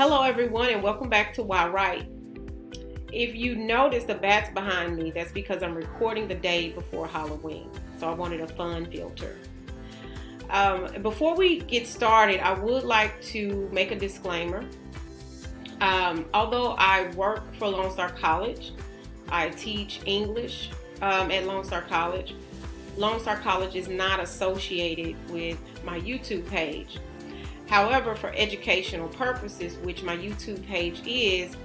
Hello everyone and welcome back to Why Write. If you notice the bats behind me, that's because I'm recording the day before Halloween. So I wanted a fun filter. Before we get started, I would like to make a disclaimer. Although I work for Lone Star College, I teach English at Lone Star College. Lone Star College is not associated with my YouTube page. However, for educational purposes, which my YouTube page is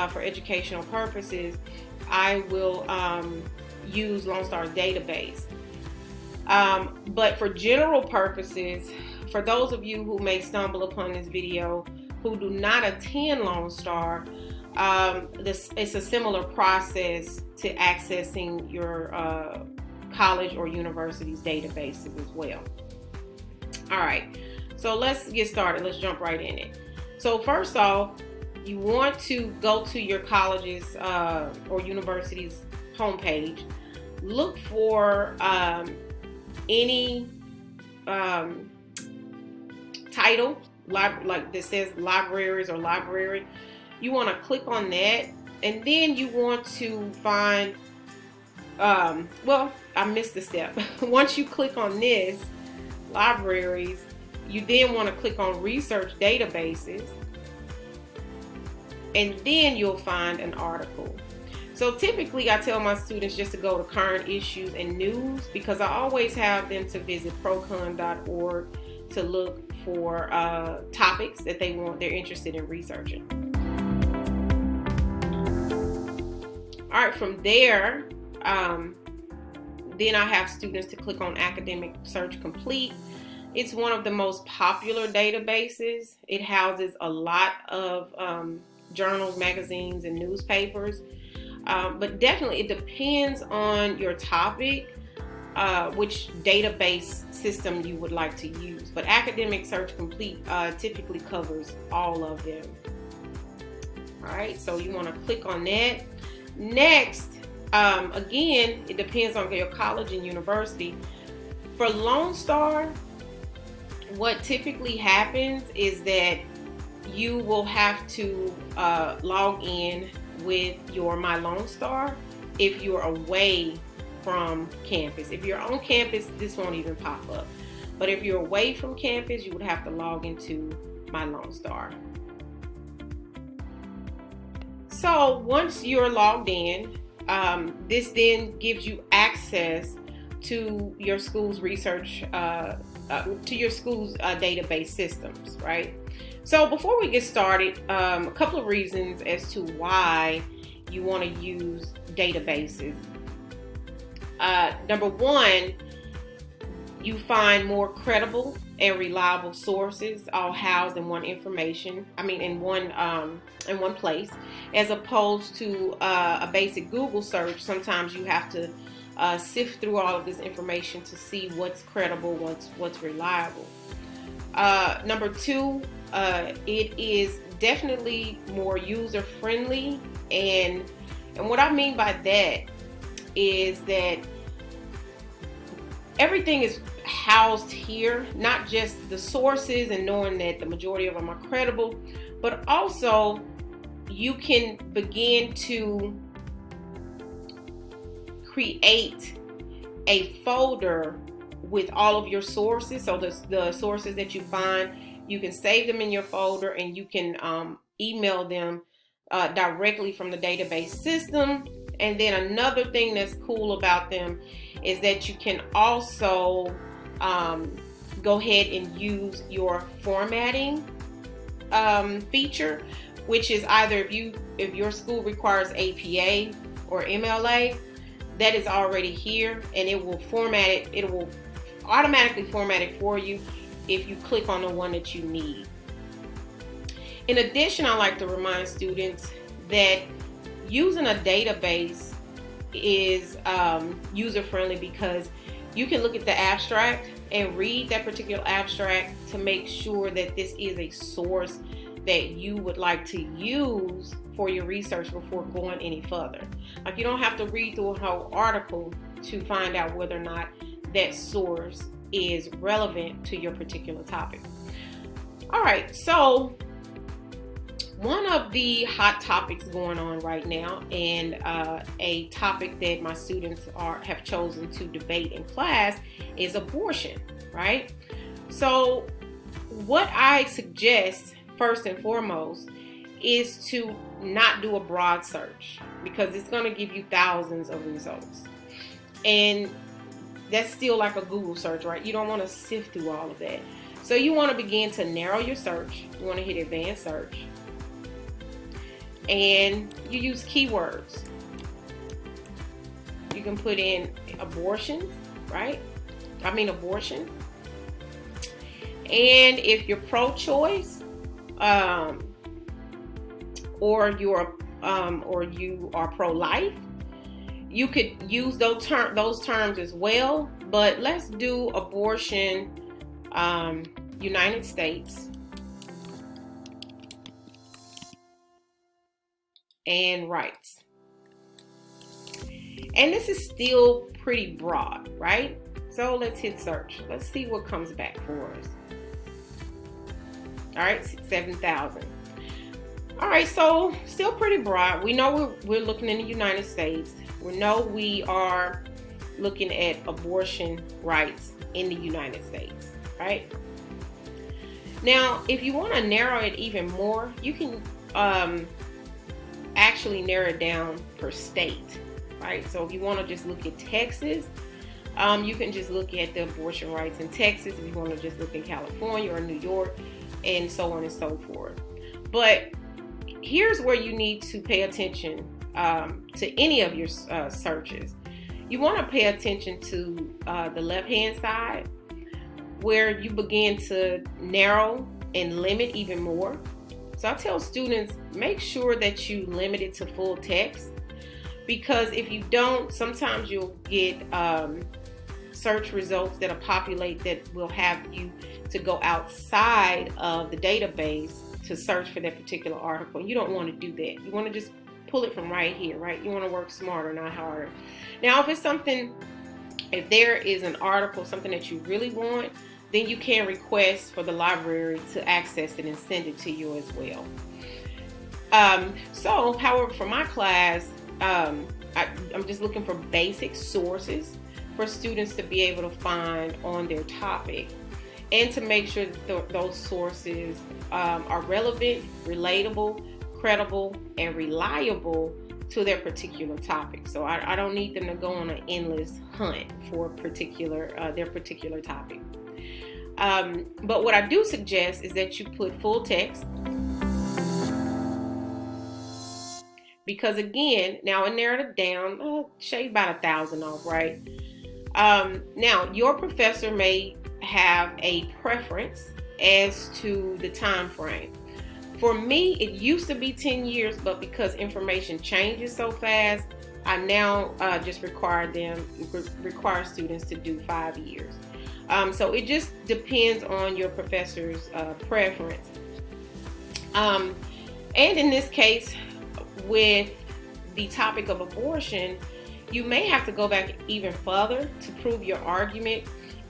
for educational purposes, I will use Lone Star database. But for general purposes, for those of you who may stumble upon this video who do not attend Lone Star, it's a similar process to accessing your college or university's databases as well. All right. So let's get started. Let's jump right in it. So first off, you want to go to your college's or university's homepage. Look for any title, like that says libraries or library. You want to click on that, and then you want to find, well, I missed a step. Once you click on this, libraries, you then want to click on research databases, and then you'll find an article. So typically I tell my students just to go to current issues and news, because I always have them to visit procon.org to look for topics that they're interested in researching. All right, from there, then I have students to click on Academic Search Complete. It's one of the most popular databases. It houses a lot of journals, magazines, and newspapers. But definitely it depends on your topic, which database system you would like to use. But Academic Search Complete typically covers all of them. All right, so you want to click on that. Next, again, it depends on your college and university. For Lone Star, what typically happens is that you will have to log in with your My Lone Star if you're away from campus. If you're on campus, this won't even pop up. But if you're away from campus, you would have to log into My Lone Star. So once you're logged in, this then gives you access to your school's research, to your school's database systems, right? So before we get started, a couple of reasons as to why you want to use databases. Number one, you find more credible and reliable sources all housed in one place, as opposed to a basic Google search. Sometimes you have to sift through all of this information to see what's credible, what's reliable. Number two, it is definitely more user friendly, and what I mean by that is that everything is housed here, not just the sources and knowing that the majority of them are credible, but also you can begin to create a folder with all of your sources. So the sources that you find, you can save them in your folder, and you can email them directly from the database system. And then another thing that's cool about them is that you can also go ahead and use your formatting feature, which is either if your school requires APA or MLA, that is already here, and it will format it. It will automatically format it for you if you click on the one that you need. In addition, I like to remind students that using a database is user-friendly, because you can look at the abstract and read that particular abstract to make sure that this is a source that you would like to use for your research before going any further. Like, you don't have to read through a whole article to find out whether or not that source is relevant to your particular topic. All right, so One of the hot topics going on right now, and a topic that my students have chosen to debate in class, is abortion, right? So what I suggest first and foremost is to not do a broad search, because it's going to give you thousands of results. And that's still like a Google search, right? You don't want to sift through all of that. So you want to begin to narrow your search. You want to hit advanced search. And you use keywords. You can put in abortion, right? Abortion. And if you're pro-choice, or you are pro-life, you could use those terms as well. But let's do abortion, United States, and rights. And this is still pretty broad, right? So let's hit search. Let's see what comes back for us. All right, 7,000. All right, so still pretty broad. We know we're looking in the United States. We know we are looking at abortion rights in the United States, right? Now, if you want to narrow it even more, you can actually narrow it down per state, right? So if you want to just look at Texas, you can just look at the abortion rights in Texas. If you want to just look in California or New York, and so on and so forth. But here's where you need to pay attention to any of your searches. You want to pay attention to the left-hand side, where you begin to narrow and limit even more. So I tell students, make sure that you limit it to full text, because if you don't, sometimes you'll get search results that'll populate that will have you to go outside of the database to search for that particular article. You don't want to do that. You want to just pull it from right here, right? You want to work smarter, not harder. Now, if there is an article, something that you really want, then you can request for the library to access it and send it to you as well. However, for my class, I'm just looking for basic sources for students to be able to find on their topic, and to make sure that those sources are relevant, relatable, credible, and reliable to their particular topic. So I don't need them to go on an endless hunt for their particular topic. But what I do suggest is that you put full text, because again, now I narrowed it down, shade about 1,000 off, right? Now your professor may have a preference as to the time frame. For me, it used to be 10 years, but because information changes so fast, I now just require students to do 5 years. So it just depends on your professor's preference. And in this case, with the topic of abortion, you may have to go back even further to prove your argument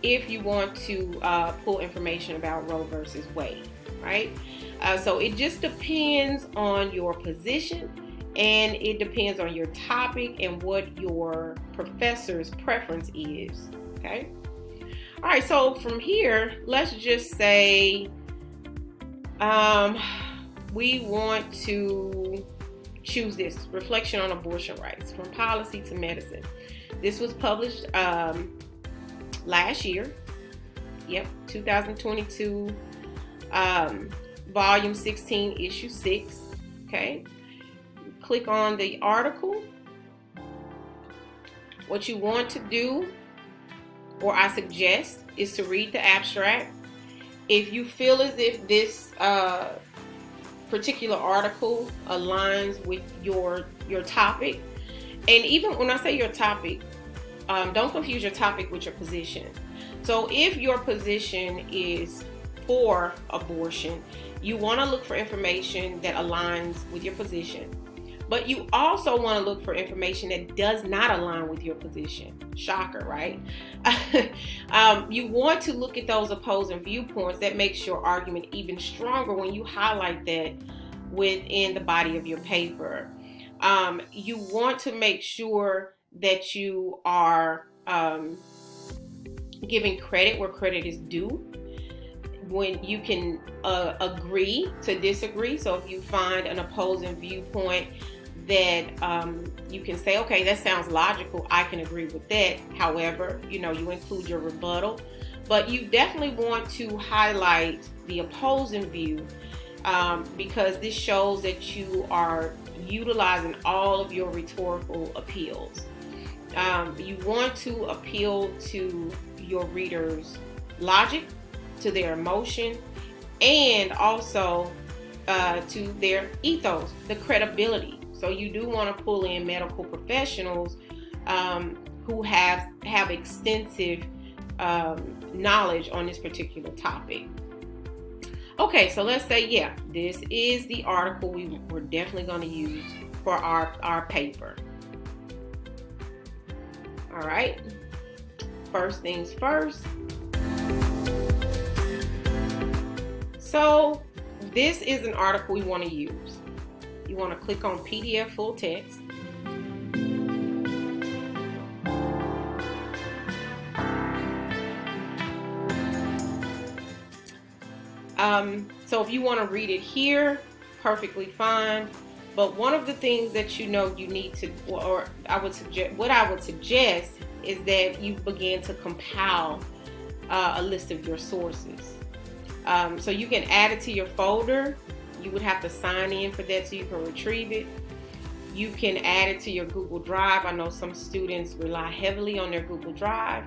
if you want to pull information about Roe versus Wade, right? So it just depends on your position, and it depends on your topic and what your professor's preference is, okay? All right, so from here, let's just say we want to choose this, Reflection on Abortion Rights, From Policy to Medicine. This was published last year, 2022, volume 16, issue 6, okay? Click on the article. What you want to do, or I suggest, is to read the abstract. If you feel as if this particular article aligns with your topic, and even when I say your topic, don't confuse your topic with your position. So if your position is for abortion, you want to look for information that aligns with your position. But you also want to look for information that does not align with your position. Shocker, right? You want to look at those opposing viewpoints. That makes your argument even stronger when you highlight that within the body of your paper. You want to make sure that you are giving credit where credit is due. When you can agree to disagree. So if you find an opposing viewpoint that you can say, okay, that sounds logical, I can agree with that. However, you include your rebuttal. But you definitely want to highlight the opposing view because this shows that you are utilizing all of your rhetorical appeals. You want to appeal to your readers' logic, to their emotion, and also to their ethos, the credibility. So you do want to pull in medical professionals who have extensive knowledge on this particular topic. Okay, so let's say, this is the article we're definitely going to use for our paper. All right, first things first. So this is an article we want to use. You want to click on PDF full text. So if you want to read it here, perfectly fine. But one of the things that you need to, or I would suggest is that you begin to compile a list of your sources. So you can add it to your folder. You would have to sign in for that so you can retrieve it. You can add it to your Google Drive. I know some students rely heavily on their Google Drive.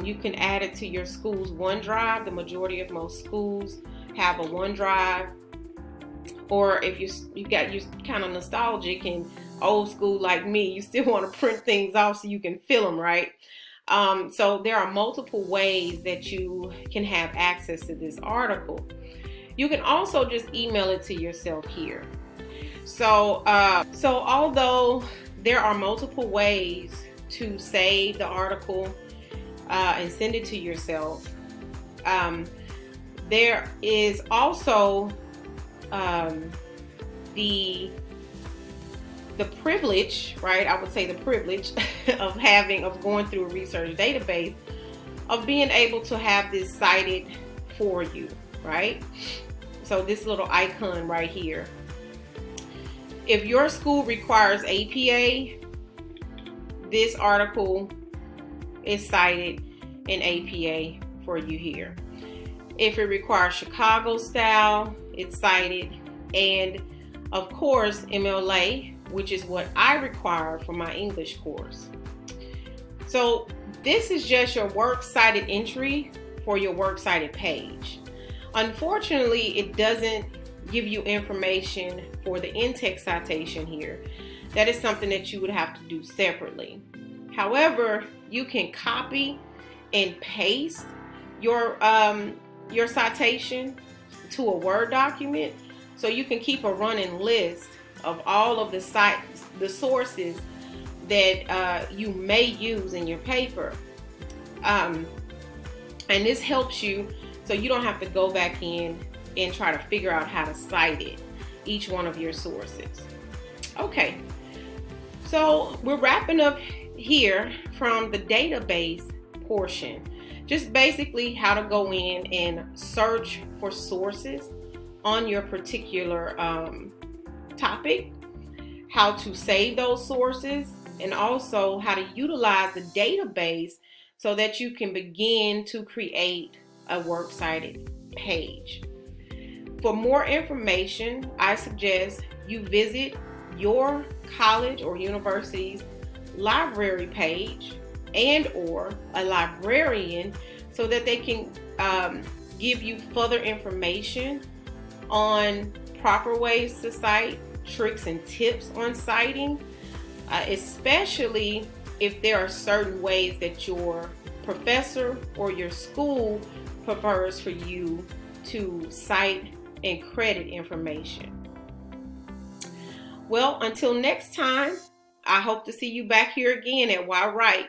You can add it to your school's OneDrive. The majority of most schools have a OneDrive. Or if you're kind of nostalgic and old school like me, you still want to print things off so you can fill them, right? So there are multiple ways that you can have access to this article. You can also just email it to yourself here. So although there are multiple ways to save the article and send it to yourself, there is also the privilege, right? I would say the privilege of going through a research database, of being able to have this cited for you, right? So this little icon right here. If your school requires APA, this article is cited in APA for you here. If it requires Chicago style, it's cited. And of course, MLA, which is what I require for my English course. So this is just your works cited entry for your works cited page. Unfortunately, it doesn't give you information for the in-text citation here. That is something that you would have to do separately. However, you can copy and paste your citation to a Word document, so you can keep a running list of all of the sources that you may use in your paper. And this helps you so you don't have to go back in and try to figure out how to cite it, each one of your sources. Okay, so we're wrapping up here from the database portion. Just basically how to go in and search for sources on your particular topic, how to save those sources, and also how to utilize the database so that you can begin to create a works cited page. For more information, I suggest you visit your college or university's library page and or a librarian so that they can give you further information on proper ways to cite, tricks and tips on citing, especially if there are certain ways that your professor or your school prefers for you to cite and credit information. Well, until next time, I hope to see you back here again at Why Write.